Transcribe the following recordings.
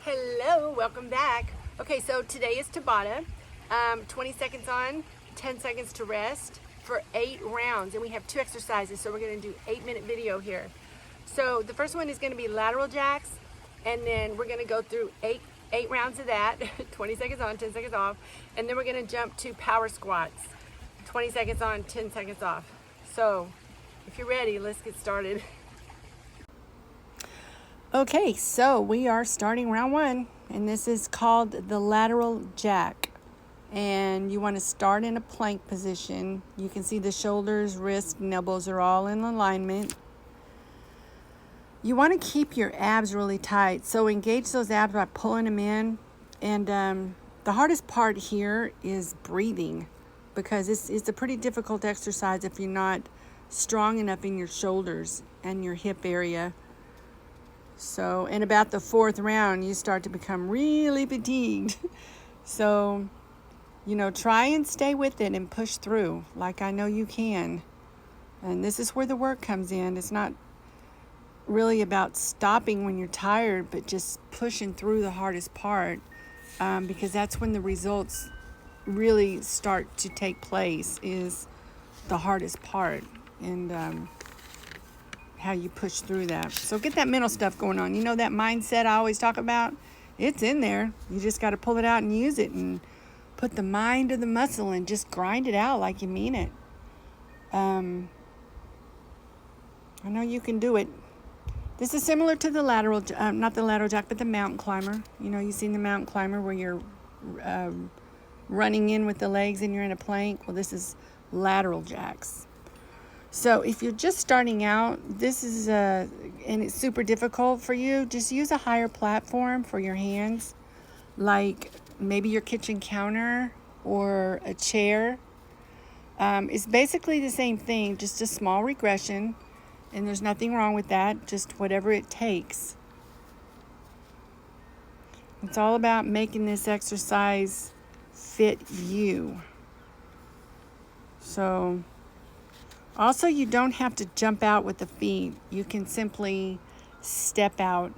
Hello, welcome back. Okay, so today is Tabata. 20 seconds on, 10 seconds to rest for 8 rounds. And we have 2 exercises, so we're gonna do 8-minute video here. So the first one is gonna be lateral jacks, and then we're gonna go through eight rounds of that, 20 seconds on, 10 seconds off. And then we're gonna jump to power squats, 20 seconds on, 10 seconds off. So if you're ready, let's get started. Okay, so we are starting round 1, and this is called the Lateral Jack. And you want to start in a plank position. You can see the shoulders, wrists, and elbows are all in alignment. You want to keep your abs really tight, so engage those abs by pulling them in. And the hardest part here is breathing, because it's a pretty difficult exercise if you're not strong enough in your shoulders and your hip area. So in about the 4th round, you start to become really fatigued. So, try and stay with it and push through like I know you can. And this is where the work comes in. It's not really about stopping when you're tired, but just pushing through the hardest part, because that's when the results really start to take place, is the hardest part. And how you push through that. So get that mental stuff going on. That mindset I always talk about? It's in there. You just got to pull it out and use it, and put the mind to the muscle and just grind it out like you mean it. I know you can do it. This is similar to the lateral, not the lateral jack, but the mountain climber. You've seen the mountain climber where you're running in with the legs and you're in a plank. Well, this is lateral jacks. So if you're just starting out, this is and it's super difficult for you, just use a higher platform for your hands, like maybe your kitchen counter or a chair. It's basically the same thing, just a small regression, and there's nothing wrong with that, just whatever it takes. It's all about making this exercise fit you. So also, you don't have to jump out with the feet. You can simply step out.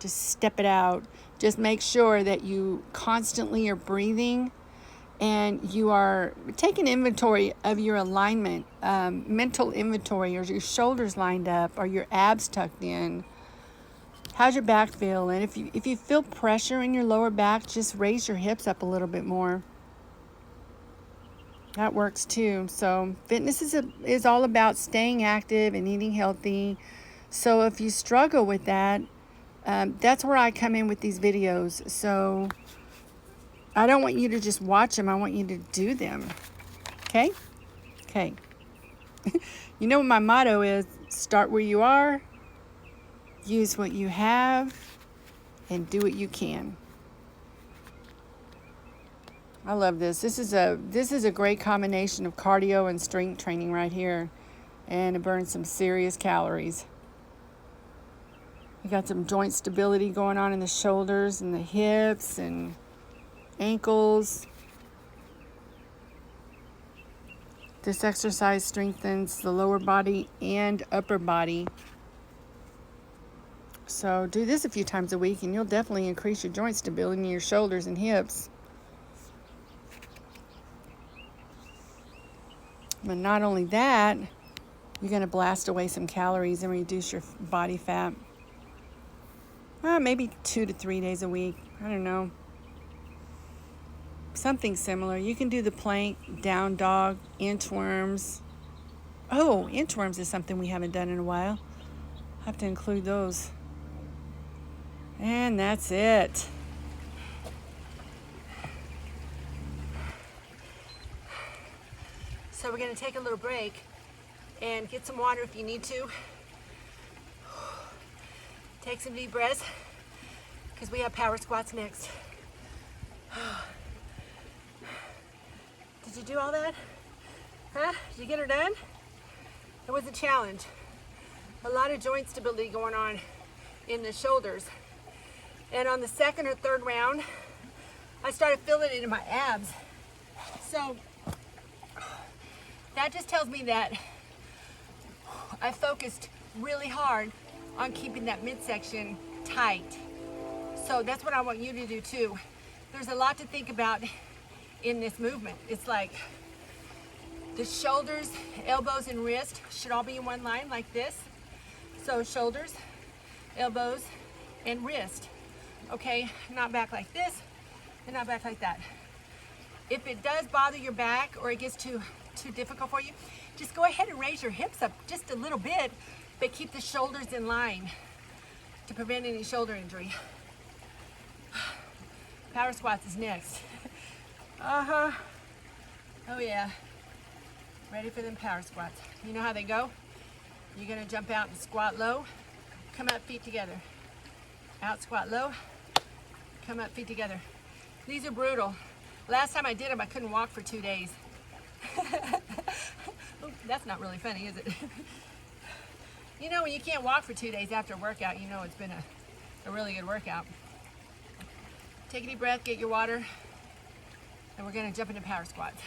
Just step it out. Just make sure that you constantly are breathing and you are taking inventory of your alignment, mental inventory. Are your shoulders lined up? Are your abs tucked in? How's your back feel? And if you feel pressure in your lower back, just raise your hips up a little bit more. That works too. So fitness is all about staying active and eating healthy. So if you struggle with that, that's where I come in with these videos. So I don't want you to just watch them. I want you to do them. Okay? Okay. You know what my motto is? Start where you are, use what you have, and do what you can. I love this. This is a great combination of cardio and strength training right here, and it burns some serious calories. You got some joint stability going on in the shoulders and the hips and ankles. This exercise strengthens the lower body and upper body. So do this a few times a week, and you'll definitely increase your joint stability in your shoulders and hips. But not only that, you're going to blast away some calories and reduce your body fat. Maybe 2 to 3 days a week. I don't know. Something similar. You can do the plank, down dog, inchworms. Oh, inchworms is something we haven't done in a while. I'll have to include those. And that's it. So we're going to take a little break and get some water if you need to. Take some deep breaths, because we have power squats next. Did you do all that? Huh? Did you get her done? It was a challenge. A lot of joint stability going on in the shoulders. And on the 2nd or 3rd round, I started feeling it in my abs. So that just tells me that I focused really hard on keeping that midsection tight So that's what I want you to do too. There's a lot to think about in this movement. It's like the shoulders, elbows, and wrist should all be in one line like this. So shoulders, elbows, and wrist. Okay, not back like this, and not back like that. If it does bother your back or it gets too difficult for you, just go ahead and raise your hips up just a little bit, but keep the shoulders in line to prevent any shoulder injury. Power squats is next. Oh yeah. Ready for them power squats. You know how they go? You're gonna jump out and squat low, come up, feet together. Out, squat low, come up, feet together. These are brutal. Last time I did them, I couldn't walk for 2 days. Ooh, that's not really funny, is it? You know, when you can't walk for 2 days after a workout, you know it's been a really good workout. Take a deep breath, get your water, and we're gonna jump into power squats.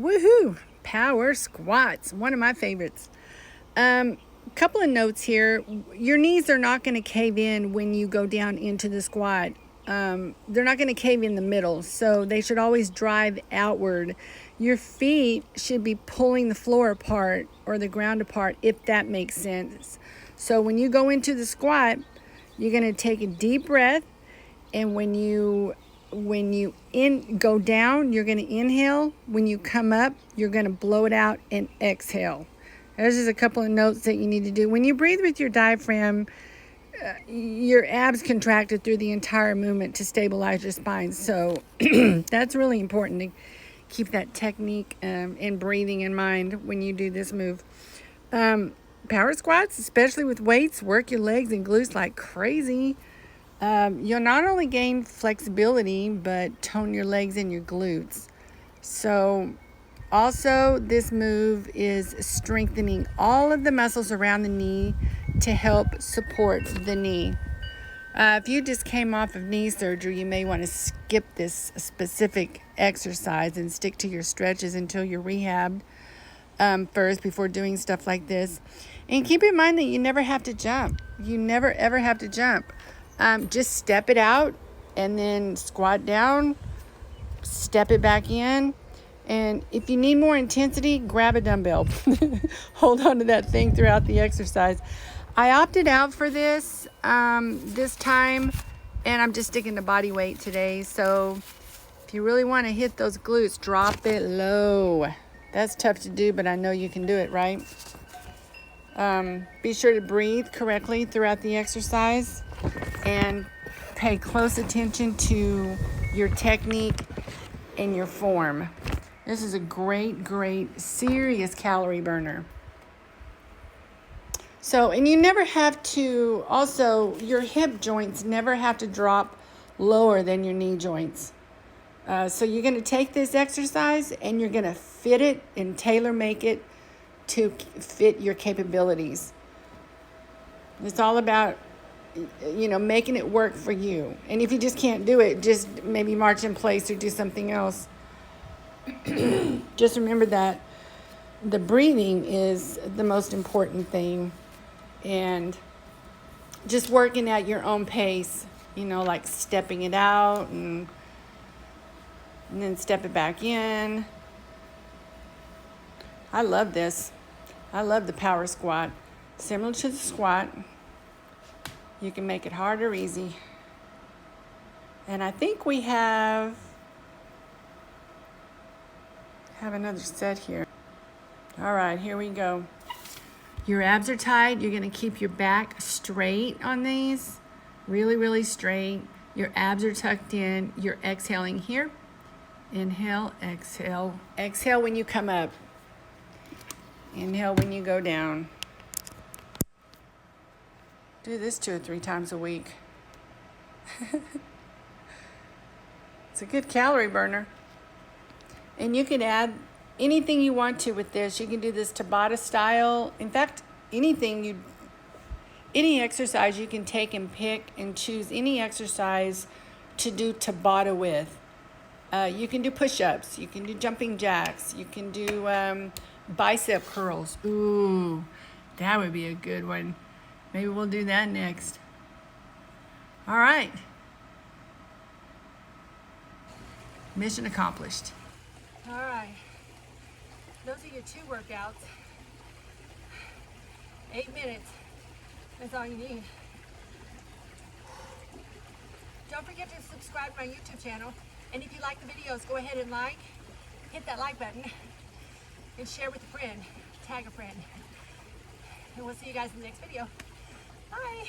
Woohoo! Power squats, one of my favorites. Couple of notes here. Your knees are not going to cave in when you go down into the squat. They're not going to cave in the middle, so they should always drive outward. Your feet should be pulling the floor apart or the ground apart, if that makes sense. So when you go into the squat, you're going to take a deep breath, and when you go down, you're going to inhale. When you come up, you're going to blow it out and exhale. There's just a couple of notes that you need to do. When you breathe with your diaphragm, your abs contracted through the entire movement to stabilize your spine. So that's really important to keep that technique and breathing in mind when you do this move. Power squats, especially with weights, work your legs and glutes like crazy. You'll not only gain flexibility, but tone your legs and your glutes. So also, this move is strengthening all of the muscles around the knee to help support the knee. If you just came off of knee surgery, you may want to skip this specific exercise and stick to your stretches until you're rehabbed first before doing stuff like this. And keep in mind that you never have to jump. You never, ever have to jump. Just step it out and then squat down, step it back in. And if you need more intensity, grab a dumbbell. Hold on to that thing throughout the exercise. I opted out for this time, and I'm just sticking to body weight today. So if you really want to hit those glutes, drop it low. That's tough to do, but I know you can do it, right? Be sure to breathe correctly throughout the exercise and pay close attention to your technique and your form. This is a great, serious calorie burner. So, and you never have to, also, your hip joints never have to drop lower than your knee joints. So you're going to take this exercise and you're going to fit it and tailor make it to fit your capabilities. It's all about, making it work for you. And if you just can't do it, just maybe march in place or do something else. Just remember that the breathing is the most important thing, and just working at your own pace, like stepping it out and then step it back in. I love this. I love the power squat. Similar to the squat, you can make it hard or easy. And I think we have another set here. All right, here we go. Your abs are tight. You're going to keep your back straight on these. Really straight. Your abs are tucked in. You're exhaling here. Inhale, exhale. Exhale when you come up. Inhale when you go down. Do this 2 or 3 times a week. It's a good calorie burner. And you can add anything you want to with this. You can do this Tabata style. In fact, any exercise you can take and pick and choose any exercise to do Tabata with. You can do push-ups. You can do jumping jacks. You can do bicep curls. Ooh, that would be a good one. Maybe we'll do that next. All right. Mission accomplished. All right. Those are your 2 workouts. 8 minutes. That's all you need. Don't forget to subscribe to my YouTube channel. And if you like the videos, go ahead and hit that like button, and share with a friend. Tag a friend. And we'll see you guys in the next video. Bye.